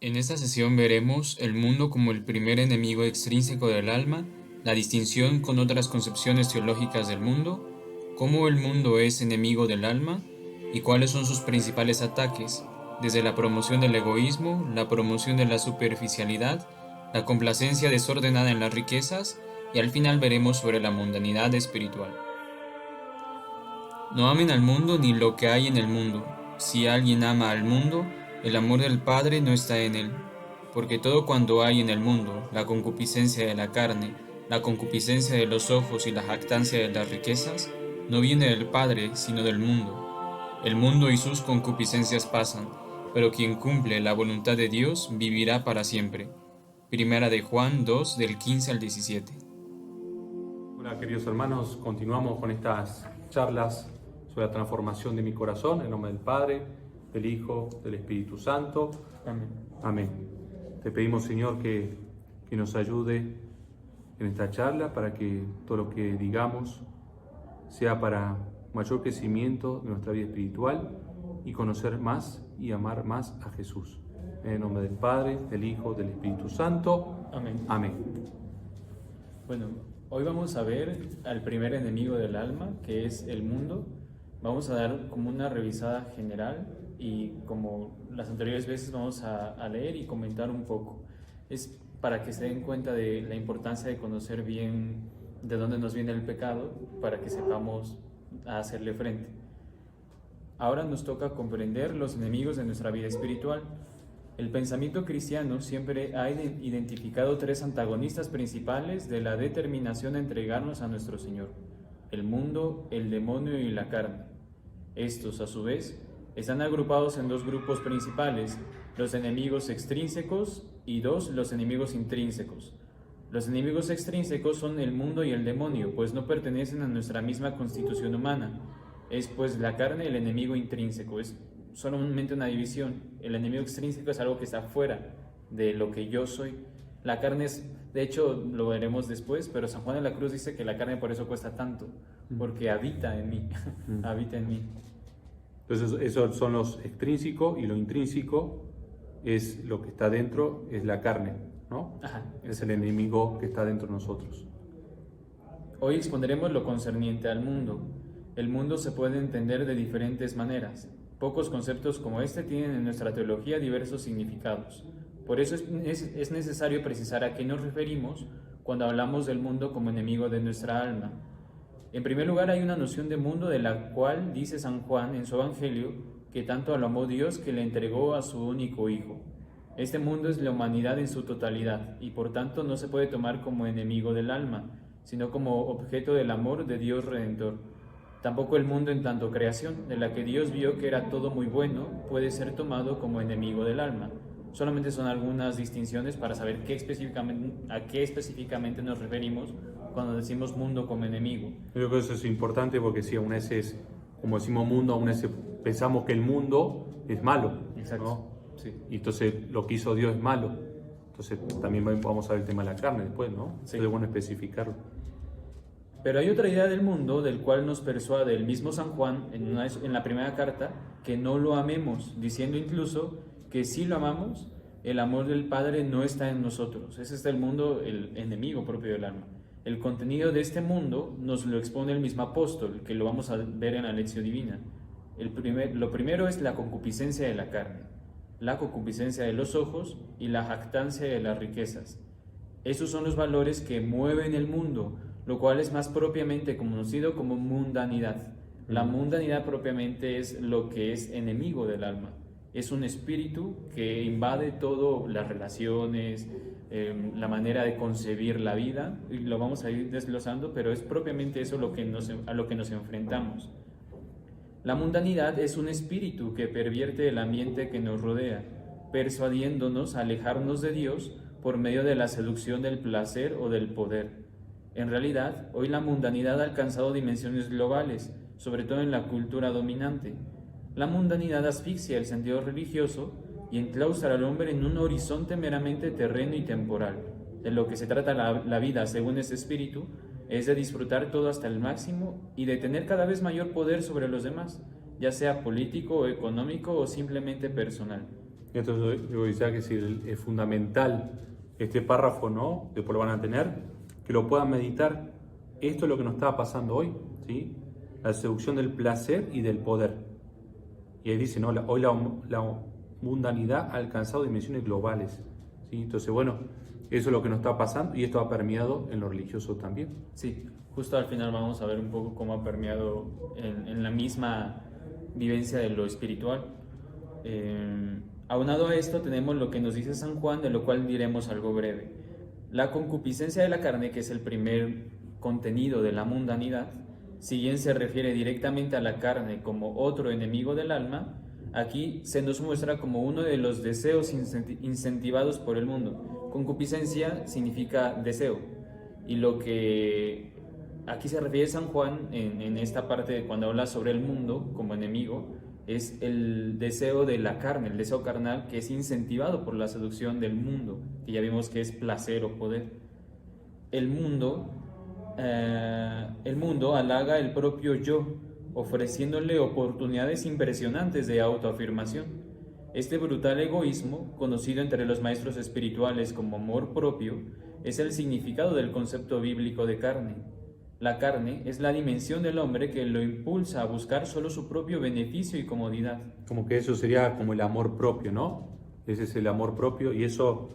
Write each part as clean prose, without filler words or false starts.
En esta sesión veremos el mundo como el primer enemigo extrínseco del alma, la distinción con otras concepciones teológicas del mundo, cómo el mundo es enemigo del alma y cuáles son sus principales ataques, desde la promoción del egoísmo, la promoción de la superficialidad, la complacencia desordenada en las riquezas y al final veremos sobre la mundanidad espiritual. No amen al mundo ni lo que hay en el mundo. Si alguien ama al mundo, el amor del Padre no está en él. Porque todo cuanto hay en el mundo, la concupiscencia de la carne, la concupiscencia de los ojos y la jactancia de las riquezas, no viene del Padre, sino del mundo. El mundo y sus concupiscencias pasan, pero quien cumple la voluntad de Dios vivirá para siempre. Primera de Juan 2, del 15 al 17. Hola queridos hermanos, continuamos con estas charlas sobre la transformación de mi corazón, en nombre del Padre, del Hijo, del Espíritu Santo. Amén. Amén. Te pedimos, Señor, que nos ayude en esta charla para que todo lo que digamos sea para mayor crecimiento de nuestra vida espiritual y conocer más y amar más a Jesús. En el nombre del Padre, del Hijo, del Espíritu Santo. Amén. Amén. Bueno, hoy vamos a ver al primer enemigo del alma, que es el mundo. Vamos a dar como una revisada general y como las anteriores veces vamos a leer y comentar un poco. Es para que se den cuenta de la importancia de conocer bien de dónde nos viene el pecado, para que sepamos hacerle frente. Ahora nos toca comprender los enemigos de nuestra vida espiritual. El pensamiento cristiano siempre ha identificado tres antagonistas principales de la determinación a entregarnos a nuestro Señor: el mundo, el demonio y la carne. Estos, a su vez, están agrupados en dos grupos principales: los enemigos extrínsecos y los enemigos intrínsecos. Los enemigos extrínsecos son el mundo y el demonio, pues no pertenecen a nuestra misma constitución humana. Es pues la carne el enemigo intrínseco, es solamente una división. El enemigo extrínseco es algo que está fuera de lo que yo soy. La carne es, de hecho, lo veremos después, pero San Juan de la Cruz dice que la carne por eso cuesta tanto, porque habita en mí, habita en mí. Entonces, esos son los extrínsecos, y lo intrínseco es lo que está dentro, es la carne, ¿no? Ajá, es el enemigo que está dentro de nosotros. Hoy expondremos lo concerniente al mundo. El mundo se puede entender de diferentes maneras. Pocos conceptos como este tienen en nuestra teología diversos significados. Por eso es necesario precisar a qué nos referimos cuando hablamos del mundo como enemigo de nuestra alma. En primer lugar, hay una noción de mundo de la cual dice San Juan en su Evangelio que tanto lo amó Dios que le entregó a su único Hijo. Este mundo es la humanidad en su totalidad y por tanto no se puede tomar como enemigo del alma, sino como objeto del amor de Dios Redentor. Tampoco el mundo en tanto creación, de la que Dios vio que era todo muy bueno, puede ser tomado como enemigo del alma. Solamente son algunas distinciones para saber a qué específicamente nos referimos cuando decimos mundo como enemigo. Yo creo que eso es importante porque si aún veces, como decimos mundo, aún veces pensamos que el mundo es malo. Exacto. ¿No? Sí. Y entonces lo que hizo Dios es malo. Entonces también vamos a ver el tema de la carne después, ¿no? Sí. Entonces es bueno especificarlo. Pero hay otra idea del mundo del cual nos persuade el mismo San Juan en la primera carta, que no lo amemos, diciendo incluso que si lo amamos, el amor del Padre no está en nosotros. Ese es el mundo, el enemigo propio del alma. El contenido de este mundo nos lo expone el mismo apóstol, que lo vamos a ver en la lección divina. Lo primero es la concupiscencia de la carne, la concupiscencia de los ojos y la jactancia de las riquezas. Esos son los valores que mueven el mundo, lo cual es más propiamente conocido como mundanidad. La mundanidad propiamente es lo que es enemigo del alma. Es un espíritu que invade todo, las relaciones, la manera de concebir la vida, y lo vamos a ir desglosando, pero es propiamente eso a lo que nos enfrentamos. La mundanidad es un espíritu que pervierte el ambiente que nos rodea, persuadiéndonos a alejarnos de Dios por medio de la seducción del placer o del poder. En realidad, hoy la mundanidad ha alcanzado dimensiones globales, sobre todo en la cultura dominante. La mundanidad asfixia el sentido religioso y enclaustra al hombre en un horizonte meramente terreno y temporal. De lo que se trata la vida, según este espíritu, es de disfrutar todo hasta el máximo y de tener cada vez mayor poder sobre los demás, ya sea político o económico o simplemente personal. Entonces yo decía que sí, es fundamental este párrafo, ¿no? Después lo van a tener, que lo puedan meditar. Esto es lo que nos está pasando hoy, ¿sí? La seducción del placer y del poder. Y ahí dice, ¿no? Hoy la mundanidad ha alcanzado dimensiones globales, ¿sí? Entonces, bueno, eso es lo que nos está pasando y esto ha permeado en lo religioso también. Sí, justo al final vamos a ver un poco cómo ha permeado en la misma vivencia de lo espiritual. Aunado a esto tenemos lo que nos dice San Juan, de lo cual diremos algo breve. La concupiscencia de la carne, que es el primer contenido de la mundanidad, si bien se refiere directamente a la carne como otro enemigo del alma, aquí se nos muestra como uno de los deseos incentivados por el mundo. Concupiscencia significa deseo, y lo que aquí se refiere San Juan en esta parte cuando habla sobre el mundo como enemigo, es el deseo de la carne, el deseo carnal que es incentivado por la seducción del mundo, que ya vimos que es placer o poder. El mundo halaga el propio yo, ofreciéndole oportunidades impresionantes de autoafirmación. Este brutal egoísmo, conocido entre los maestros espirituales como amor propio, es el significado del concepto bíblico de carne. La carne es la dimensión del hombre que lo impulsa a buscar solo su propio beneficio y comodidad. Como que eso sería como el amor propio, ¿no? Ese es el amor propio y eso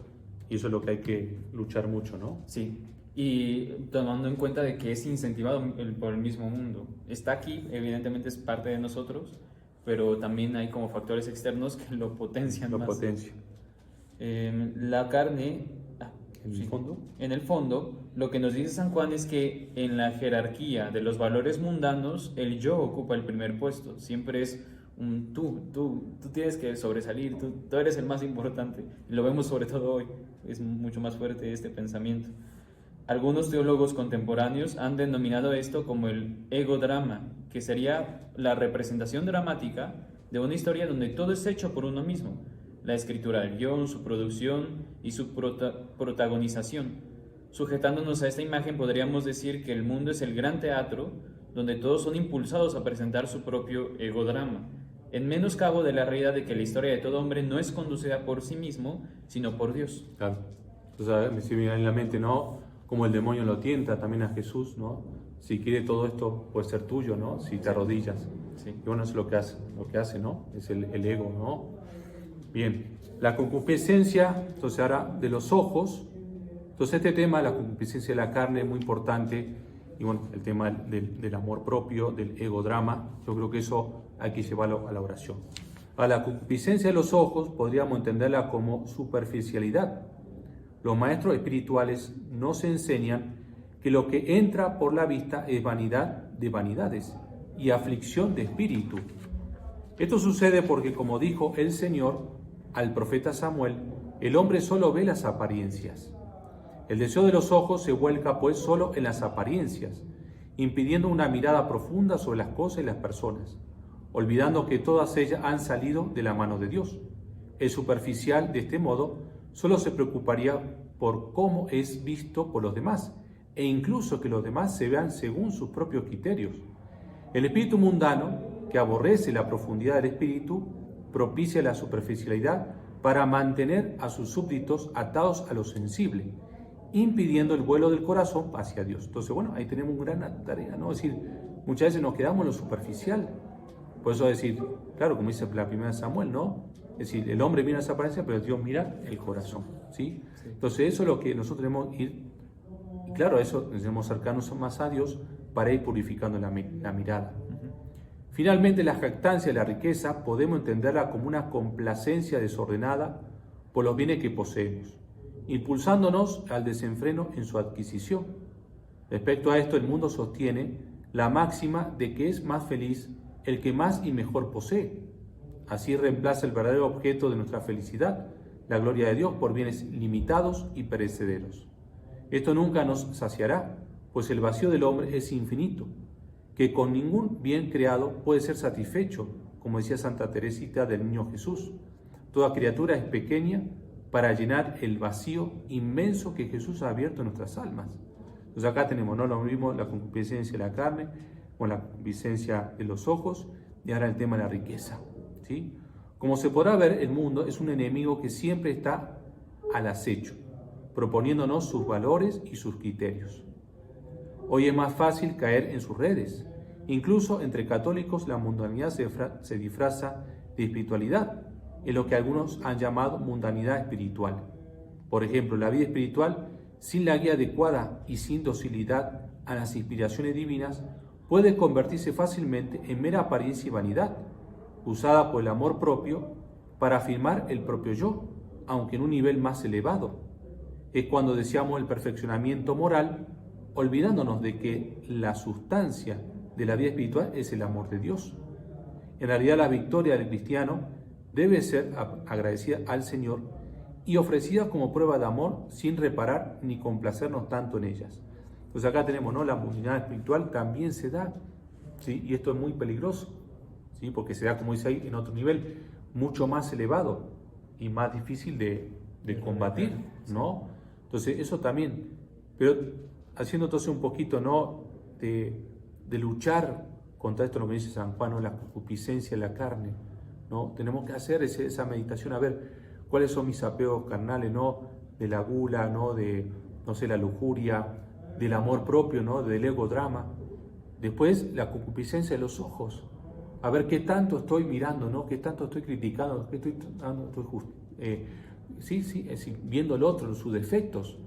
es lo que hay que luchar mucho, ¿no? Sí, y tomando en cuenta de que es incentivado por el mismo mundo. Está aquí, evidentemente es parte de nosotros, pero también hay como factores externos que lo potencian más. Lo potencia. La carne, ¿En el fondo? En el fondo, lo que nos dice San Juan es que en la jerarquía de los valores mundanos, el yo ocupa el primer puesto. Siempre es un tú tienes que sobresalir, tú eres el más importante. Y lo vemos sobre todo hoy, es mucho más fuerte este pensamiento. Algunos teólogos contemporáneos han denominado esto como el egodrama, que sería la representación dramática de una historia donde todo es hecho por uno mismo. La escritura del guión, su producción y su protagonización. Sujetándonos a esta imagen podríamos decir que el mundo es el gran teatro donde todos son impulsados a presentar su propio egodrama, en menoscabo de la realidad de que la historia de todo hombre no es conducida por sí mismo, sino por Dios. Claro. Entonces me viene en la mente, ¿no? Como el demonio lo tienta también a Jesús, ¿no? Si quiere todo esto puede ser tuyo, ¿no? Si te arrodillas. Sí. Y bueno, eso es lo que hace, ¿no? Es el ego, ¿no? Bien, la concupiscencia, entonces ahora de los ojos. Entonces este tema, la concupiscencia de la carne, es muy importante. Y bueno, el tema del amor propio, del egodrama, yo creo que eso hay que llevarlo a la oración. A la concupiscencia de los ojos podríamos entenderla como superficialidad. Los maestros espirituales nos enseñan que lo que entra por la vista es vanidad de vanidades y aflicción de espíritu. Esto sucede porque, como dijo el Señor al profeta Samuel, el hombre solo ve las apariencias. El deseo de los ojos se vuelca pues solo en las apariencias, impidiendo una mirada profunda sobre las cosas y las personas, olvidando que todas ellas han salido de la mano de Dios. El superficial, de este modo, solo se preocuparía por cómo es visto por los demás, e incluso que los demás se vean según sus propios criterios. El espíritu mundano, que aborrece la profundidad del espíritu, propicia la superficialidad para mantener a sus súbditos atados a lo sensible, impidiendo el vuelo del corazón hacia Dios. Entonces, bueno, ahí tenemos una gran tarea, ¿no? Es decir, muchas veces nos quedamos en lo superficial. Por eso decir, claro, como dice la primera Samuel, ¿no? Es decir, el hombre mira esa apariencia, pero Dios mira el corazón, ¿sí? Entonces, eso es lo que nosotros tenemos que ir, y claro, eso necesitamos acercarnos más a Dios para ir purificando la mirada. Finalmente, la jactancia de la riqueza podemos entenderla como una complacencia desordenada por los bienes que poseemos, impulsándonos al desenfreno en su adquisición. Respecto a esto, el mundo sostiene la máxima de que es más feliz el que más y mejor posee. Así reemplaza el verdadero objeto de nuestra felicidad, la gloria de Dios, por bienes limitados y perecederos. Esto nunca nos saciará, pues el vacío del hombre es infinito, que con ningún bien creado puede ser satisfecho, como decía Santa Teresita del Niño Jesús. Toda criatura es pequeña para llenar el vacío inmenso que Jesús ha abierto en nuestras almas. Entonces acá tenemos, ¿no? Lo mismo, la concupiscencia de la carne, con la concupiscencia de los ojos, y ahora el tema de la riqueza, ¿sí? Como se podrá ver, el mundo es un enemigo que siempre está al acecho, proponiéndonos sus valores y sus criterios. Hoy es más fácil caer en sus redes. Incluso entre católicos la mundanidad se disfraza de espiritualidad, en lo que algunos han llamado mundanidad espiritual. Por ejemplo, la vida espiritual, sin la guía adecuada y sin docilidad a las inspiraciones divinas, puede convertirse fácilmente en mera apariencia y vanidad, usada por el amor propio para afirmar el propio yo, aunque en un nivel más elevado. Es cuando deseamos el perfeccionamiento moral, olvidándonos de que la sustancia de la vida espiritual es el amor de Dios. En realidad, la victoria del cristiano debe ser agradecida al Señor y ofrecida como prueba de amor sin reparar ni complacernos tanto en ellas. Pues acá tenemos, ¿no? La mundanidad espiritual también se da, ¿sí? Y esto es muy peligroso, ¿sí? Porque se da, como dice ahí, en otro nivel mucho más elevado y más difícil de combatir, ¿no? Entonces eso también, pero haciendo entonces un poquito, ¿no? de luchar contra esto, lo que dice San Juan, ¿no? La concupiscencia de la carne, ¿no? Tenemos que hacer esa meditación, a ver cuáles son mis apegos carnales, ¿no? De la gula, ¿no? De, no sé, la lujuria, del amor propio, ¿no? Del egodrama. Después, la concupiscencia de los ojos. A ver qué tanto estoy mirando, ¿no? Qué tanto estoy criticando, qué estoy viendo al otro, sus defectos,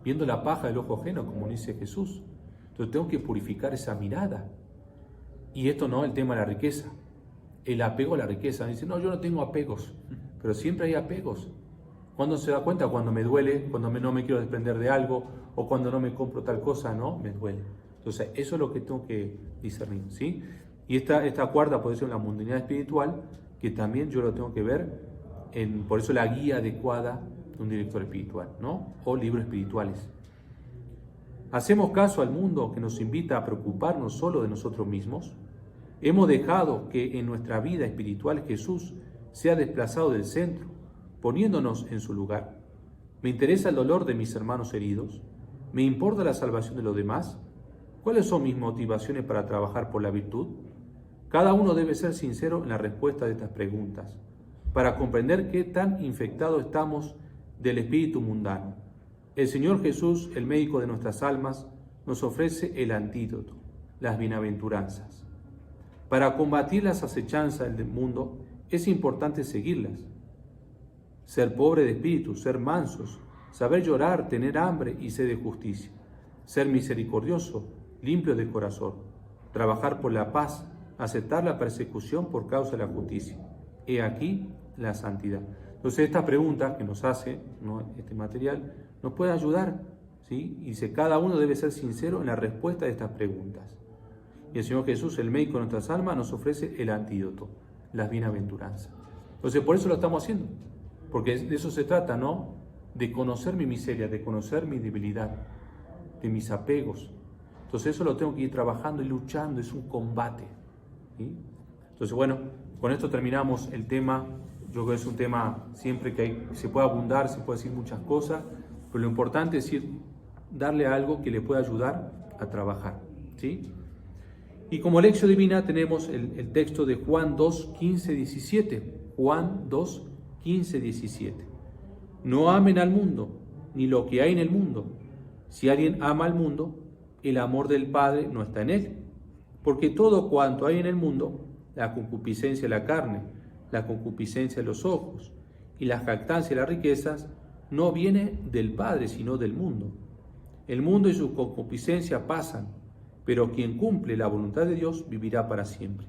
viendo la paja del ojo ajeno, como dice Jesús. Entonces tengo que purificar esa mirada. Y esto no, el tema de la riqueza. El apego a la riqueza. Dice, no, yo no tengo apegos, pero siempre hay apegos. ¿Cuándo se da cuenta? Cuando me duele, cuando no me quiero desprender de algo, o cuando no me compro tal cosa, no, me duele. Entonces, eso es lo que tengo que discernir, ¿sí? Y esta cuarta puede ser la mundanidad espiritual, que también yo lo tengo que ver, por eso la guía adecuada de un director espiritual, ¿no? O libros espirituales. ¿Hacemos caso al mundo que nos invita a preocuparnos solo de nosotros mismos? ¿Hemos dejado que en nuestra vida espiritual Jesús sea desplazado del centro, poniéndonos en su lugar? ¿Me interesa el dolor de mis hermanos heridos? ¿Me importa la salvación de los demás? ¿Cuáles son mis motivaciones para trabajar por la virtud? Cada uno debe ser sincero en la respuesta de estas preguntas, para comprender qué tan infectados estamos del espíritu mundano. El Señor Jesús, el médico de nuestras almas, nos ofrece el antídoto, las bienaventuranzas. Para combatir las acechanzas del mundo es importante seguirlas. Ser pobre de espíritu, ser mansos, saber llorar, tener hambre y sed de justicia. Ser misericordioso, limpio de corazón. Trabajar por la paz, aceptar la persecución por causa de la justicia. He aquí la santidad. Entonces esta pregunta que nos hace, ¿no? Este material nos puede ayudar, ¿sí? Y dice, cada uno debe ser sincero en la respuesta de estas preguntas. Y el Señor Jesús, el médico de nuestras almas, nos ofrece el antídoto, las bienaventuranzas. Entonces por eso lo estamos haciendo, porque de eso se trata, ¿no? De conocer mi miseria, de conocer mi debilidad, de mis apegos. Entonces eso lo tengo que ir trabajando y luchando, es un combate, ¿sí? Entonces bueno, con esto terminamos el tema. Yo creo que es un tema siempre que se puede abundar, se puede decir muchas cosas, pero lo importante es darle algo que le pueda ayudar a trabajar, ¿sí? Y como lección divina tenemos el texto de Juan 2, 15, 17. Juan 2, 15, 17. No amen al mundo, ni lo que hay en el mundo. Si alguien ama al mundo, el amor del Padre no está en él. Porque todo cuanto hay en el mundo, la concupiscencia de la carne, la concupiscencia de los ojos y la jactancia de las riquezas, no viene del Padre, sino del mundo. El mundo y su concupiscencia pasan, pero quien cumple la voluntad de Dios vivirá para siempre.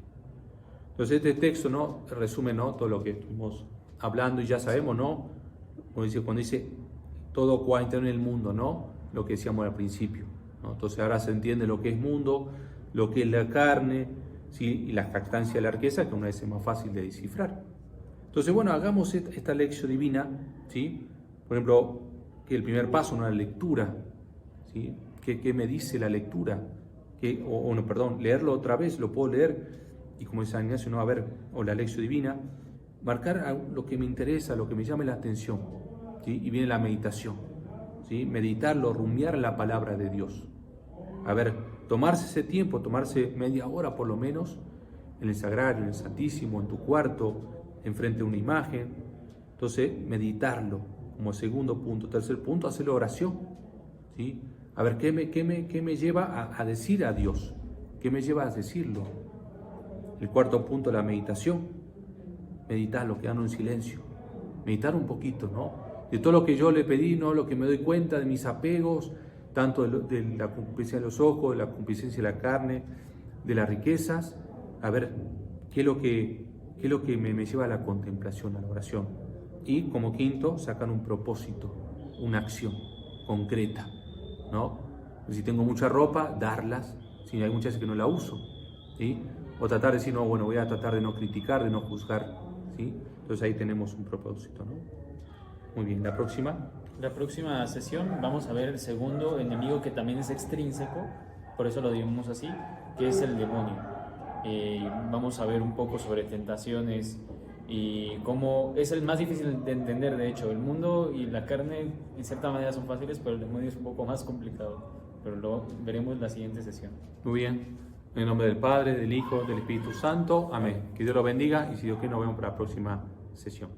Entonces este texto, ¿no? Resume, ¿no? Todo lo que estuvimos hablando y ya sabemos, ¿no? Cuando dice todo cuanto en el mundo, ¿no? Lo que decíamos al principio, ¿no? Entonces ahora se entiende lo que es mundo, lo que es la carne, ¿sí? Y la jactancia de la riqueza, que una vez es más fácil de descifrar. Entonces, bueno, hagamos esta lección divina, ¿sí? Por ejemplo, que el primer paso, una lectura, ¿sí? ¿Qué me dice la lectura? Leerlo otra vez, lo puedo leer, y como dice San Ignacio, no, a ver, o la lección divina, marcar lo que me interesa, lo que me llame la atención, ¿sí? Y viene la meditación, ¿sí? Meditarlo, rumiar la palabra de Dios. A ver, tomarse ese tiempo, tomarse media hora por lo menos, en el sagrario, en el Santísimo, en tu cuarto, enfrente de una imagen. Entonces, meditarlo como segundo punto. Tercer punto, hacerlo oración, ¿sí? A ver, ¿qué me lleva a decir a Dios? ¿Qué me lleva a decirlo? El cuarto punto, la meditación. Meditarlo, quedarnos en silencio. Meditar un poquito, ¿no? De todo lo que yo le pedí, ¿no? Lo que me doy cuenta de mis apegos, tanto de la concupiscencia de los ojos, de la concupiscencia de la carne, de las riquezas. A ver, ¿qué es lo que me lleva a la contemplación, a la oración? Y como quinto, sacar un propósito, una acción concreta, ¿no? Si tengo mucha ropa, darlas, si hay muchas veces que no la uso, ¿sí? O tratar de decir, no, bueno, voy a tratar de no criticar, de no juzgar, ¿sí? Entonces ahí tenemos un propósito, ¿no? Muy bien, la próxima. La próxima sesión vamos a ver el segundo enemigo que también es extrínseco, por eso lo digamos así, que es el demonio. Vamos a ver un poco sobre tentaciones y cómo es el más difícil de entender. De hecho, el mundo y la carne en cierta manera son fáciles, pero el demonio es un poco más complicado, pero lo veremos en la siguiente sesión. Muy bien, en el nombre del Padre, del Hijo, del Espíritu Santo, amén. Que Dios lo bendiga y si Dios quiere nos vemos para la próxima sesión.